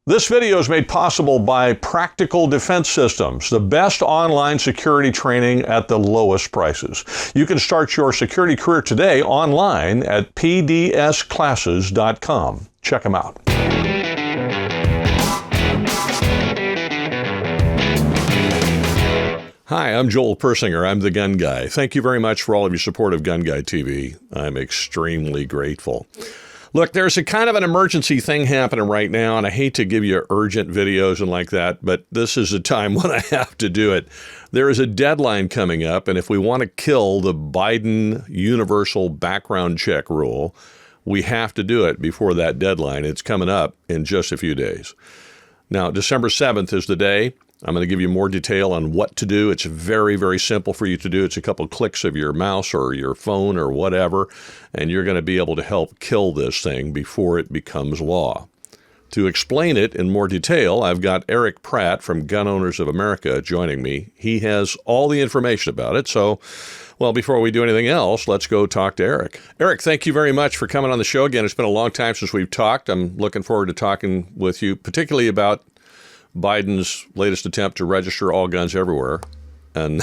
This video is made possible by Practical Defense Systems, the best online security training at the lowest prices. You can start your security career today online at pdsclasses.com. Check them out. Hi, I'm Joel Persinger. I'm the Gun Guy. Thank you very much for all of your support of GunGuyTV. I'm extremely grateful. Look, there's a kind of an emergency thing happening right now, and I hate to give you urgent videos and like that, but this is a time when I have to do it. There is a deadline coming up, and if we want to kill the Biden universal background check rule, we have to do it before that deadline. It's coming up in just a few days. Now, December 7th is the day. I'm going to give you more detail on what to do. It's very, very simple for you to do. It's a couple clicks of your mouse or your phone or whatever, and you're going to be able to help kill this thing before it becomes law. To explain it in more detail, I've got Eric Pratt from Gun Owners of America joining me. He has all the information about it. So, well, before we do anything else, let's go talk to Eric. Eric, thank you very much for coming on the show again. It's been a long time since we've talked. I'm looking forward to talking with you, particularly about Biden's latest attempt to register all guns everywhere. And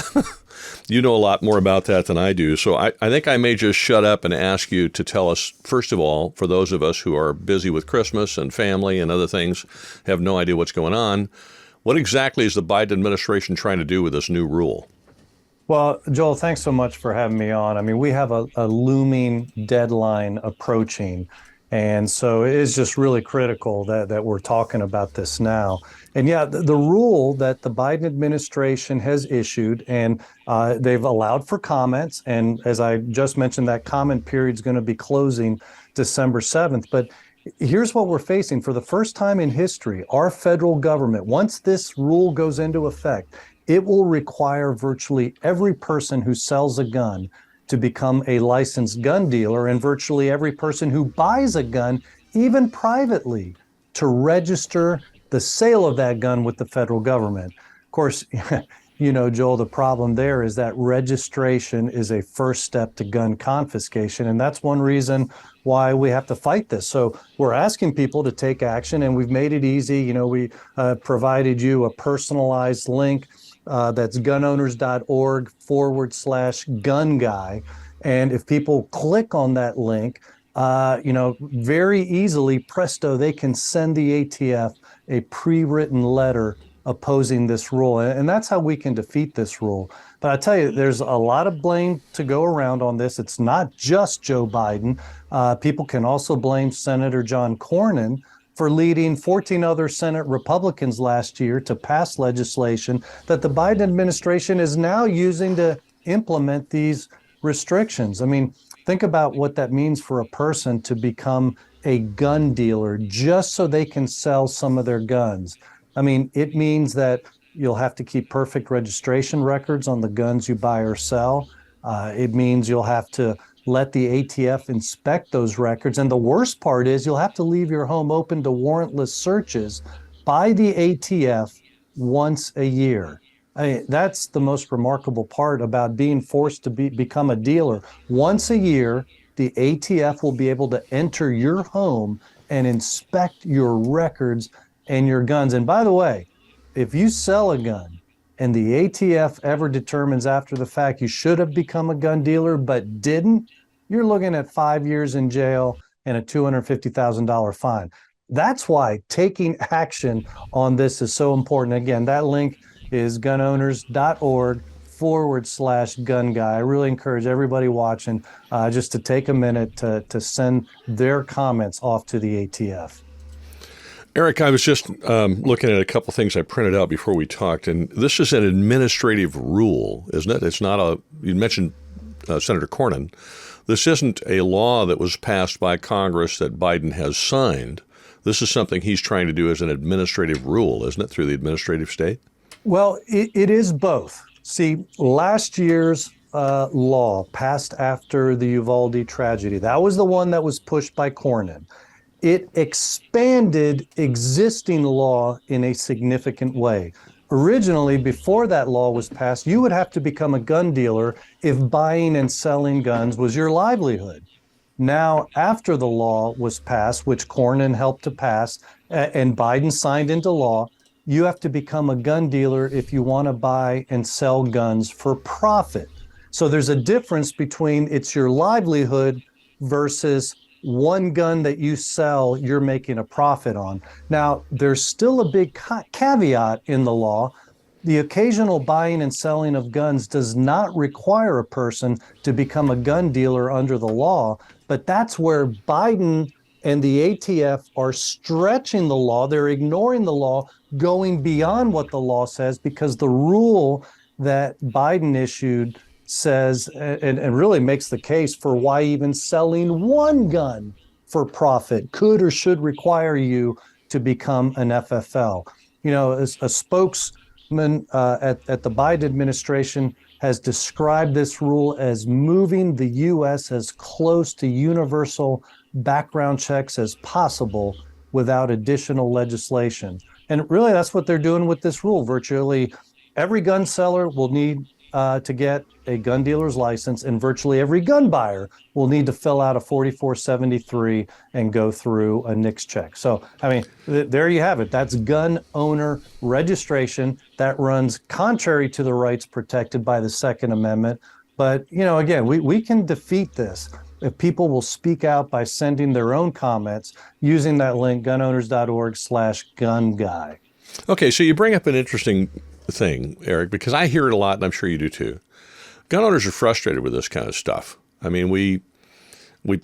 you know a lot more about that than I do. So I think I may just shut up and ask you to tell us, first of all, for those of us who are busy with Christmas and family and other things, have no idea what's going on, what exactly is the Biden administration trying to do with this new rule? Well, Joel, thanks so much for having me on. I mean, we have a looming deadline approaching. And so it is just really critical that we're talking about this now. And yeah, the rule that the Biden administration has issued, and they've allowed for comments. And as I just mentioned, that comment period is going to be closing December 7th. But here's what we're facing. For the first time in history, our federal government, once this rule goes into effect, it will require virtually every person who sells a gun to become a licensed gun dealer, and virtually every person who buys a gun, even privately, to register the sale of that gun with the federal government. Of course, you know, Joel, the problem there is that registration is a first step to gun confiscation, and that's one reason why we have to fight this. So we're asking people to take action, and we've made it easy. You know, we provided you a personalized link. That's gunowners.org/gun guy. And if people click on that link, you know, very easily, presto, they can send the ATF a pre-written letter opposing this rule. And that's how we can defeat this rule. But I tell you, there's a lot of blame to go around on this. It's not just Joe Biden. People can also blame Senator John Cornyn for leading 14 other Senate Republicans last year to pass legislation that the Biden administration is now using to implement these restrictions. I mean, think about what that means for a person to become a gun dealer just so they can sell some of their guns. I mean, it means that you'll have to keep perfect registration records on the guns you buy or sell. It means you'll have to let the ATF inspect those records. And the worst part is you'll have to leave your home open to warrantless searches by the ATF once a year. I mean, that's the most remarkable part about being forced to become a dealer. Once a year, the ATF will be able to enter your home and inspect your records and your guns. And by the way, if you sell a gun and the ATF ever determines after the fact you should have become a gun dealer but didn't, you're looking at 5 years in jail and a $250,000 fine. That's why taking action on this is so important. Again, that link is gunowners.org/gun guy. I really encourage everybody watching just to take a minute to send their comments off to the ATF. Eric, I was just looking at a couple things I printed out before we talked, and this is an administrative rule, isn't it? It's not a, you mentioned Senator Cornyn. This isn't a law that was passed by Congress that Biden has signed. This is something he's trying to do as an administrative rule, isn't it, through the administrative state? Well, it is both. See, last year's law passed after the Uvalde tragedy. That was the one that was pushed by Cornyn. It expanded existing law in a significant way. Originally, before that law was passed, you would have to become a gun dealer if buying and selling guns was your livelihood. Now, after the law was passed, which Cornyn helped to pass, and Biden signed into law, you have to become a gun dealer if you want to buy and sell guns for profit. So there's a difference between it's your livelihood versus one gun that you sell, you're making a profit on. Now, there's still a big caveat in the law. The occasional buying and selling of guns does not require a person to become a gun dealer under the law, but that's where Biden and the ATF are stretching the law. They're ignoring the law, going beyond what the law says, because the rule that Biden issued says, and really makes the case for why even selling one gun for profit could or should require you to become an FFL. You know, as a spokesman at the Biden administration has described this rule as moving the U.S. as close to universal background checks as possible without additional legislation. And really, that's what they're doing with this rule. Virtually every gun seller will need to get a gun dealer's license, and virtually every gun buyer will need to fill out a 4473 and go through a NICS check. So, I mean, there you have it. That's gun owner registration. That runs contrary to the rights protected by the Second Amendment. But, you know, again, we can defeat this if people will speak out by sending their own comments using that link, gunowners.org/gunguy. Okay, so you bring up an interesting thing, Eric, because I hear it a lot, and I'm sure you do too. Gun owners are frustrated with this kind of stuff. I mean, we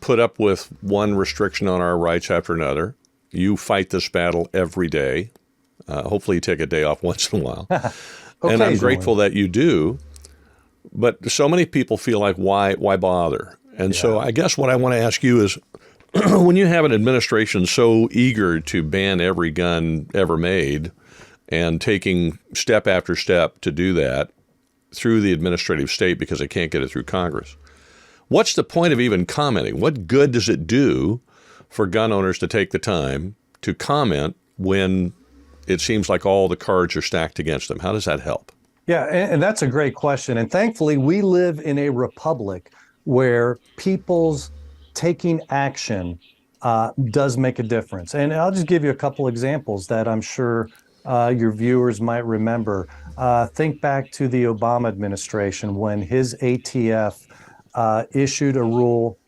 put up with one restriction on our rights after another. You fight this battle every day. Hopefully you take a day off once in a while. And I'm grateful that you do. But so many people feel like, why bother? And so I guess what I want to ask you is, when you have an administration so eager to ban every gun ever made and taking step after step to do that through the administrative state because they can't get it through Congress, what's the point of even commenting? What good does it do for gun owners to take the time to comment when it seems like all the cards are stacked against them? How does that help? Yeah, and that's a great question. And thankfully, we live in a republic where people's taking action does make a difference. And I'll just give you a couple examples that I'm sure your viewers might remember. Think back to the Obama administration when his ATF issued a rule,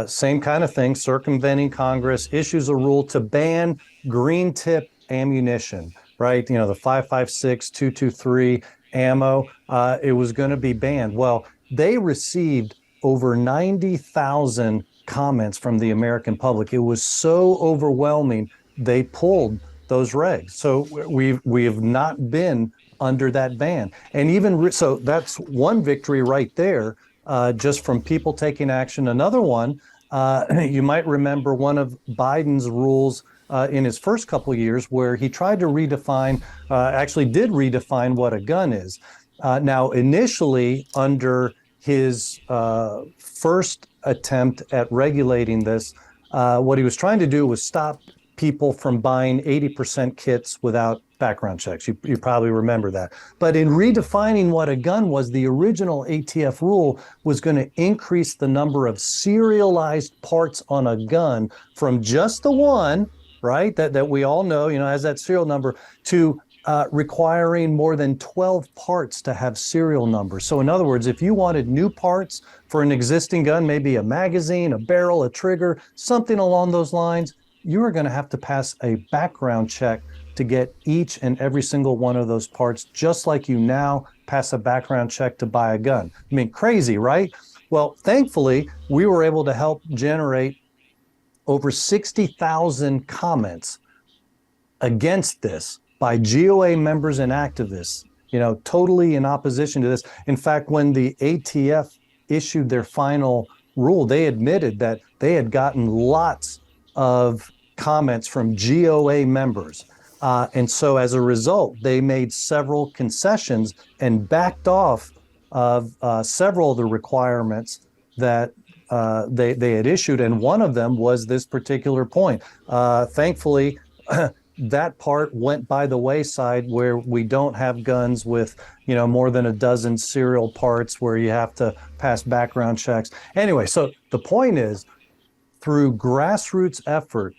same kind of thing, circumventing Congress, issues a rule to ban green tip ammunition, right? You know, the 5.56, 223 ammo, it was going to be banned. Well, they received over 90,000 comments from the American public. It was so overwhelming, they pulled those regs. So we have not been under that ban. And even so, that's one victory right there, just from people taking action. Another one, you might remember one of Biden's rules in his first couple of years where he tried to redefine, actually did redefine what a gun is. Now, initially, under his first attempt at regulating this, what he was trying to do was stop people from buying 80% kits without background checks. You probably remember that. But in redefining what a gun was, the original ATF rule was going to increase the number of serialized parts on a gun from just the one, right, that we all know, you know, has that serial number, to requiring more than 12 parts to have serial numbers. So in other words, if you wanted new parts for an existing gun, maybe a magazine, a barrel, a trigger, something along those lines, you are going to have to pass a background check to get each and every single one of those parts, just like you now pass a background check to buy a gun. I mean, crazy, right? Well, thankfully, we were able to help generate over 60,000 comments against this by GOA members and activists, you know, totally in opposition to this. In fact, when the ATF issued their final rule, they admitted that they had gotten lots of comments from GOA members. And so as a result, they made several concessions and backed off of several of the requirements that they had issued. And one of them was this particular point. Thankfully, that part went by the wayside where we don't have guns with, you know, more than a dozen serial parts where you have to pass background checks. Anyway, so the point is, through grassroots effort,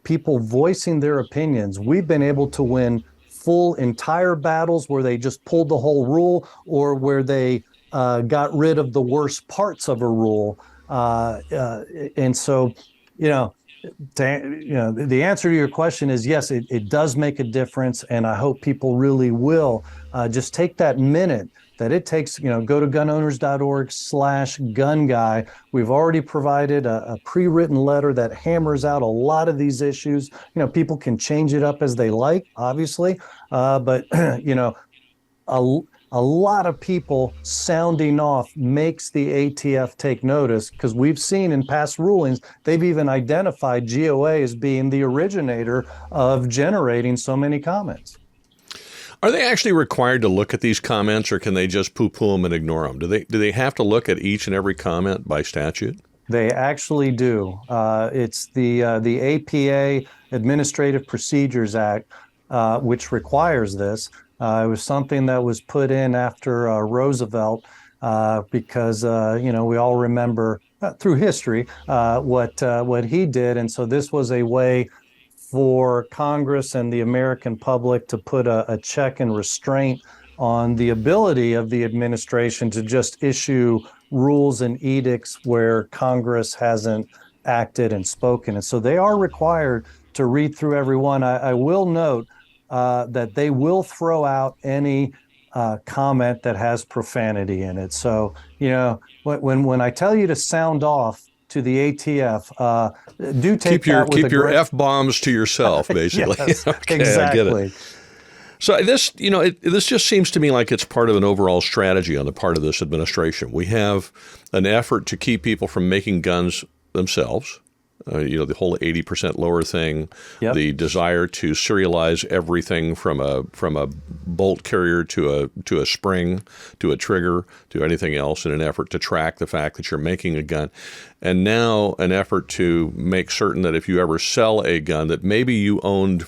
people voicing their opinions. We've been able to win full entire battles where they just pulled the whole rule, or where they got rid of the worst parts of a rule. And so, you know, the answer to your question is yes, it does make a difference, and I hope people really will just take that minute that it takes. Go to gunowners.org/gunguy. We've already provided a pre-written letter that hammers out a lot of these issues. People can change it up as they like, obviously, but a lot of people sounding off makes the ATF take notice, because we've seen in past rulings, they've even identified GOA as being the originator of generating so many comments. Are they actually required to look at these comments, or can they just poo-poo them and ignore them? Do they have to look at each and every comment by statute? They actually do. It's the APA Administrative Procedures Act, which requires this. It was something that was put in after Roosevelt, because we all remember through history what he did, and so this was a way for Congress and the American public to put a check and restraint on the ability of the administration to just issue rules and edicts where Congress hasn't acted and spoken. And so they are required to read through every one. I will note that they will throw out any comment that has profanity in it. So, when I tell you to sound off to the ATF, do take keep your F-bombs to yourself, basically. Yes, okay, exactly. I get it. So this, this just seems to me like it's part of an overall strategy on the part of this administration. We have an effort to keep people from making guns themselves. The whole 80% lower thing, yep. The desire to serialize everything from a bolt carrier to a spring, to a trigger, to anything else, in an effort to track the fact that you're making a gun. And now an effort to make certain that if you ever sell a gun that maybe you've owned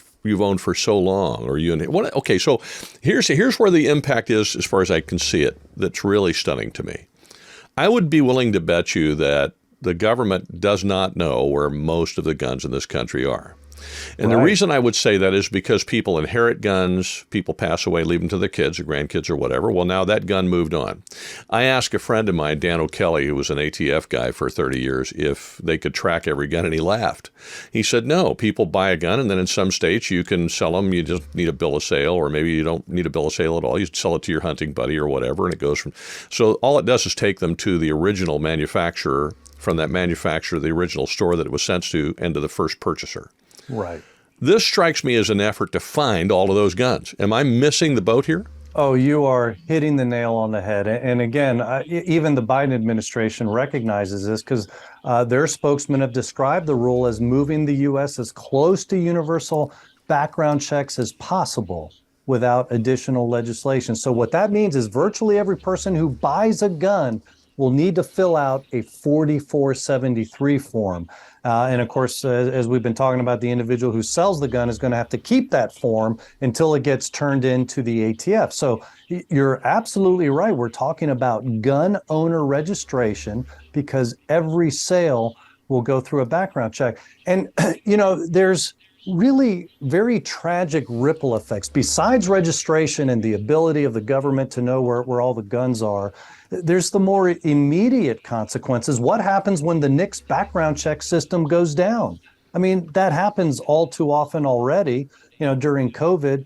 for so long, or okay, so here's where the impact is, as far as I can see it, that's really stunning to me. I would be willing to bet you that the government does not know where most of the guns in this country are. And right. The reason I would say that is because people inherit guns, people pass away, leave them to their kids or grandkids or whatever. Well, now that gun moved on. I asked a friend of mine, Dan O'Kelly, who was an ATF guy for 30 years, if they could track every gun, and he laughed. He said, no, people buy a gun, and then in some states you can sell them. You just need a bill of sale, or maybe you don't need a bill of sale at all. You sell it to your hunting buddy or whatever, and it goes from. So all it does is take them to the original manufacturer, from that manufacturer, the original store that it was sent to, and to the first purchaser. Right. This strikes me as an effort to find all of those guns. Am I missing the boat here? Oh, you are hitting the nail on the head. And again, even the Biden administration recognizes this, because their spokesmen have described the rule as moving the U.S. as close to universal background checks as possible without additional legislation. So what that means is virtually every person who buys a gun will need to fill out a 4473 form. And of course, as we've been talking about, the individual who sells the gun is going to have to keep that form until it gets turned into the ATF. So you're absolutely right. We're talking about gun owner registration, because every sale will go through a background check. And, there's really very tragic ripple effects. Besides registration and the ability of the government to know where all the guns are, there's the more immediate consequences. What happens when the NICS background check system goes down? I mean, that happens all too often already. During COVID,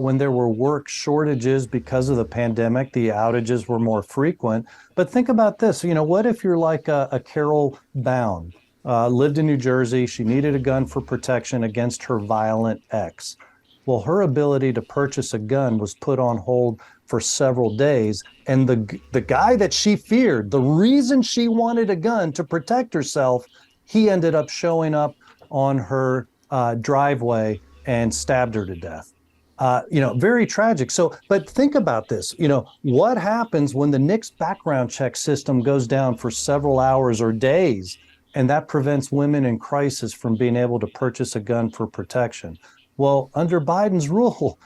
when there were work shortages because of the pandemic, the outages were more frequent. But think about this. What if you're like a Carol Bound? Lived in New Jersey. She needed a gun for protection against her violent ex. Well, her ability to purchase a gun was put on hold for several days. And the guy that she feared, the reason she wanted a gun to protect herself, he ended up showing up on her driveway and stabbed her to death. Very tragic. So, but think about this. What happens when the NICS background check system goes down for several hours or days? And that prevents women in crisis from being able to purchase a gun for protection. Well, under Biden's rule,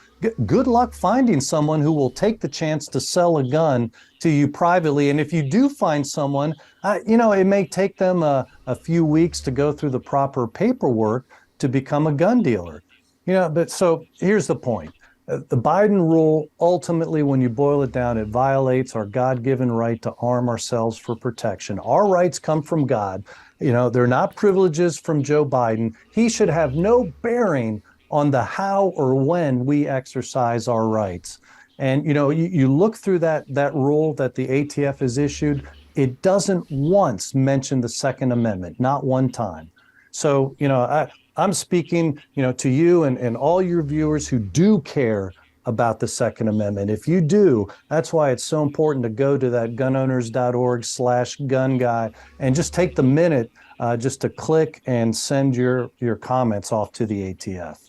good luck finding someone who will take the chance to sell a gun to you privately. And if you do find someone, it may take them a few weeks to go through the proper paperwork. to become a gun dealer. But so here's the point. The Biden rule, ultimately, when you boil it down, it violates our God-given right to arm ourselves for protection. Our rights come from God. They're not privileges from Joe Biden. He should have no bearing on the how or when we exercise our rights. And, you look through that rule that the ATF has issued, it doesn't once mention the Second Amendment, not one time. So, I'm speaking, to you and all your viewers who do care about the Second Amendment. If you do, that's why it's so important to go to that gunowners.org/gun guy and just take the minute just to click and send your comments off to the ATF.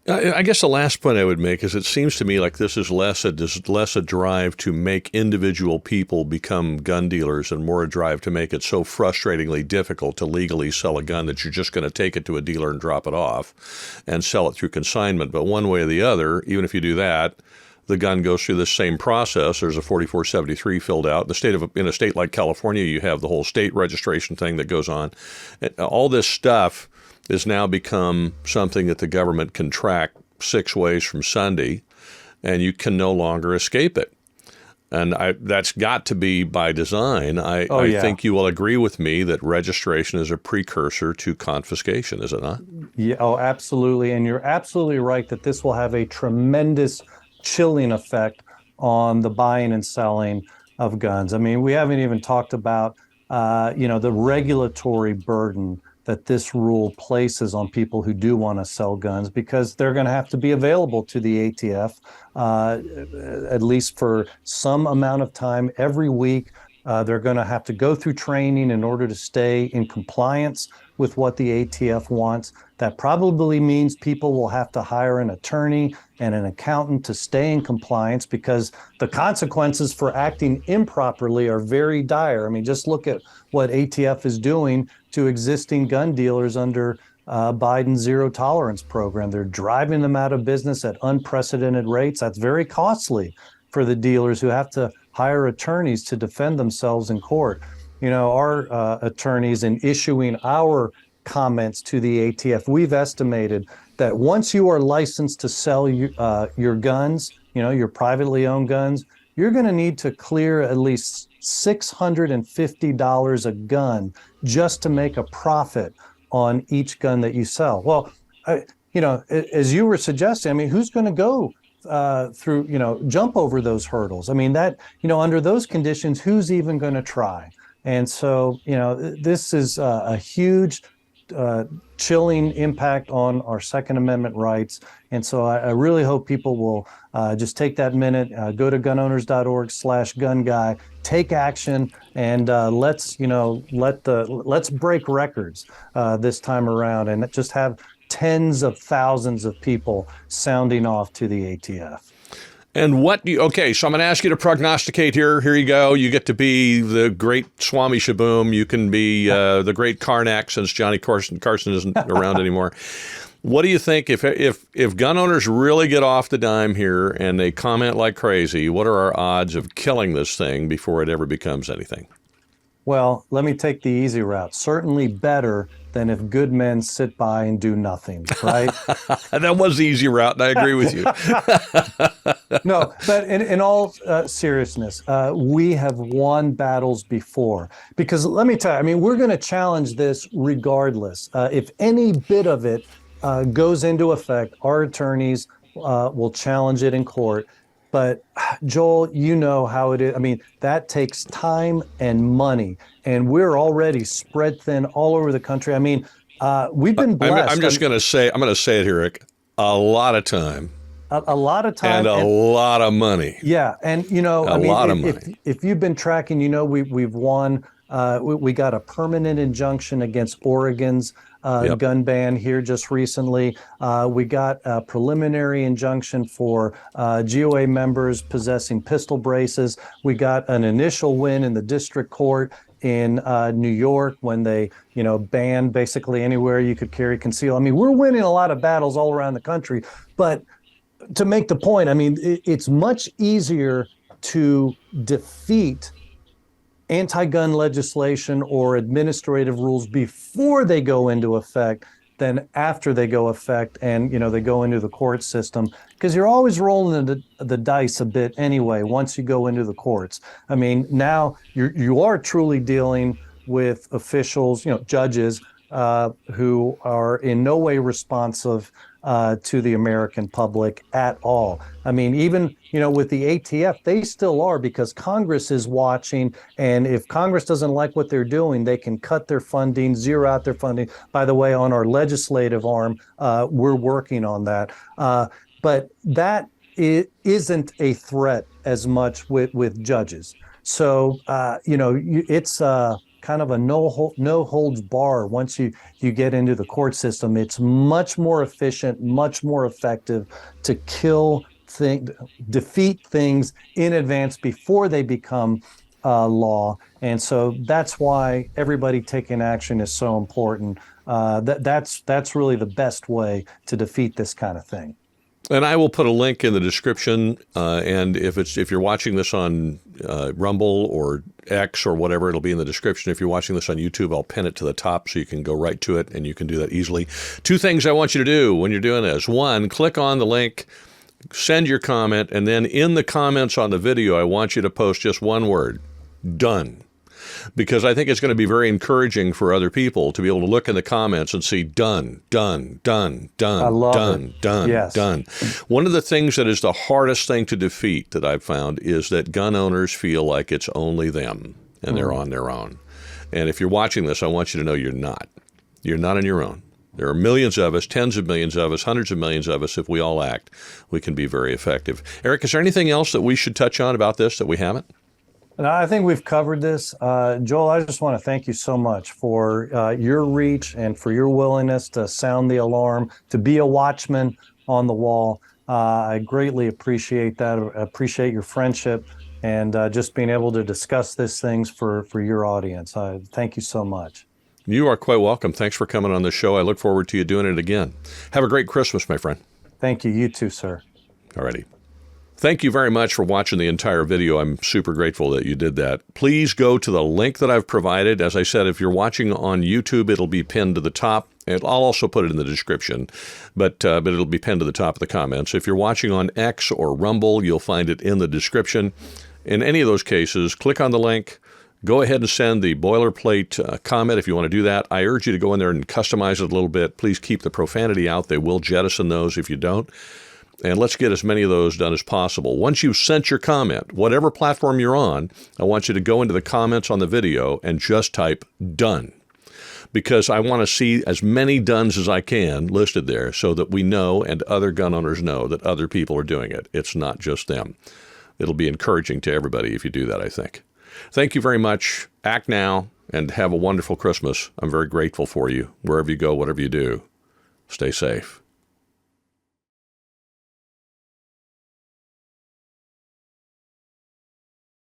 I guess the last point I would make is it seems to me like this is less a drive to make individual people become gun dealers and more a drive to make it so frustratingly difficult to legally sell a gun that you're just going to take it to a dealer and drop it off and sell it through consignment. But one way or the other, even if you do that, the gun goes through the same process. There's a 4473 filled out. In a state like California, you have the whole state registration thing that goes on. All this stuff has now become something that the government can track 6 ways from Sunday, and you can no longer escape it. And that's got to be by design. I think you will agree with me that registration is a precursor to confiscation, is it not? Yeah, oh, absolutely. And you're absolutely right that this will have a tremendous chilling effect on the buying and selling of guns. I mean, we haven't even talked about, the regulatory burden that this rule places on people who do want to sell guns, because they're going to have to be available to the ATF at least for some amount of time every week. They're going to have to go through training in order to stay in compliance with what the ATF wants. That probably means people will have to hire an attorney and an accountant to stay in compliance, because the consequences for acting improperly are very dire. I mean, just look at what ATF is doing to existing gun dealers under Biden's zero tolerance program. They're driving them out of business at unprecedented rates. That's very costly for the dealers who have to hire attorneys to defend themselves in court. Our attorneys, in issuing our comments to the ATF, we've estimated that once you are licensed to sell your guns, your privately owned guns, you're going to need to clear at least $650 a gun just to make a profit on each gun that you sell. Well, as you were suggesting, I mean, who's going to go through, jump over those hurdles? I mean, under those conditions, who's even going to try? And so, this is a huge chilling impact on our Second Amendment rights. And so I really hope people will just take that minute, go to gunowners.org/gun guy, take action, and let's break records this time around, and just have tens of thousands of people sounding off to the ATF. And so I'm going to ask you to prognosticate here. Here you go. You get to be the great Swami Shaboom. You can be the great Karnak, since Johnny Carson isn't around anymore. What do you think if gun owners really get off the dime here and they comment like crazy? What are our odds of killing this thing before it ever becomes anything? Well, let me take the easy route. Certainly better than if good men sit by and do nothing, right? That was the easy route, and I agree with you. No, but in all seriousness, we have won battles before. Because let me tell you, I mean, we're going to challenge this regardless. If any bit of it goes into effect, our attorneys will challenge it in court. But Joel, you know how it is. I mean, that takes time and money, and we're already spread thin all over the country. I mean, we've been blessed. I'm going to say it here, Rick. A lot of time. A lot of time. And a lot of money. Yeah. And, a lot of money. If you've been tracking, we've won. We got a permanent injunction against Oregon's gun ban here just recently. We got a preliminary injunction for GOA members possessing pistol braces. We got an initial win in the district court in New York when they, banned basically anywhere you could carry conceal. I mean, we're winning a lot of battles all around the country. But to make the point, I mean, it's much easier to defeat anti-gun legislation or administrative rules before they go into effect than after they go effect and, they go into the court system, because you're always rolling the dice a bit anyway once you go into the courts. I mean, now you are truly dealing with officials, judges, who are in no way responsive to the American public at all. I mean, even, with the ATF, they still are, because Congress is watching. And if Congress doesn't like what they're doing, they can cut their funding, zero out their funding. By the way, on our legislative arm, we're working on that. But that isn't a threat as much with judges. So, it's kind of a no holds bar. Once you get into the court system, it's much more efficient, much more effective to defeat things in advance before they become law. And so that's why everybody taking action is so important. That's really the best way to defeat this kind of thing. And I will put a link in the description. And if you're watching this on Rumble or X or whatever, it'll be in the description. If you're watching this on YouTube, I'll pin it to the top so you can go right to it, and you can do that easily. 2 things I want you to do when you're doing this. 1, click on the link, send your comment, and then in the comments on the video, I want you to post just one word: done. Because I think it's going to be very encouraging for other people to be able to look in the comments and see done, done, done, done, I love done, it. done, Yes. done. One of the things that is the hardest thing to defeat that I've found is that gun owners feel like it's only them and they're on their own. And if you're watching this, I want you to know you're not. You're not on your own. There are millions of us, tens of millions of us, hundreds of millions of us. If we all act, we can be very effective. Eric, is there anything else that we should touch on about this that we haven't? And I think we've covered this. Joel, I just want to thank you so much for your reach and for your willingness to sound the alarm, to be a watchman on the wall. I greatly appreciate that. I appreciate your friendship and just being able to discuss these things for your audience. Thank you so much. You are quite welcome. Thanks for coming on the show. I look forward to you doing it again. Have a great Christmas, my friend. Thank you. You too, sir. All righty. Thank you very much for watching the entire video. I'm super grateful that you did that. Please go to the link that I've provided. As I said, if you're watching on YouTube, it'll be pinned to the top. And I'll also put it in the description, but it'll be pinned to the top of the comments. If you're watching on X or Rumble, you'll find it in the description. In any of those cases, click on the link. Go ahead and send the boilerplate comment if you want to do that. I urge you to go in there and customize it a little bit. Please keep the profanity out. They will jettison those if you don't. And let's get as many of those done as possible. Once you've sent your comment, whatever platform you're on, I want you to go into the comments on the video and just type done. Because I want to see as many dones as I can listed there so that we know and other gun owners know that other people are doing it. It's not just them. It'll be encouraging to everybody if you do that, I think. Thank you very much. Act now and have a wonderful Christmas. I'm very grateful for you. Wherever you go, whatever you do, stay safe.